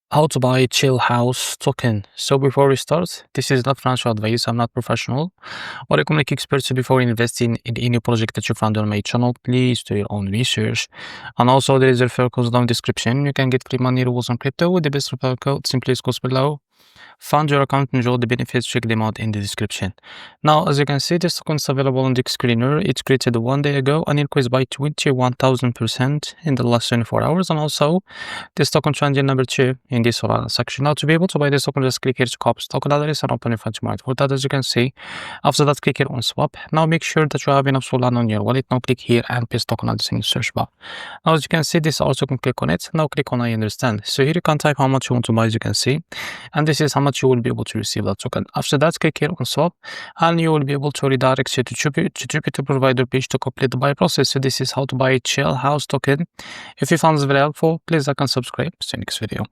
How to buy Chillhouse token. So before we start, this is not financial advice. I'm not professional or economic expert. So before investing in any project that you found on my channel, please do your own research. And also there is a referral code down in the description. You can get free money rewards on crypto with the best referral code. Simply goes below. Find your account, enjoy the benefits, check them out in the description. Now, as you can see, this token is available on the screener. It's created 1 day ago and increased by 21,000% in the last 24 hours. And also, this token trending number 2 in this section. Now, to be able to buy this token, just click here to copy token address and open your funds market. For that, as you can see, after that, click here on swap. Now, make sure that you have enough Solana on your wallet. Now, click here and paste token address in the search bar. Now, as you can see, this also can click on it. Now, click on I understand. So here you can type how much you want to buy, as you can see. And this is how much you will be able to receive that token. After that, click here on swap and you will be able to redirect you to Jupiter provider page to complete the buy process. So this is how to buy Chillhouse token. If you found this very helpful, please like and subscribe. See you next video.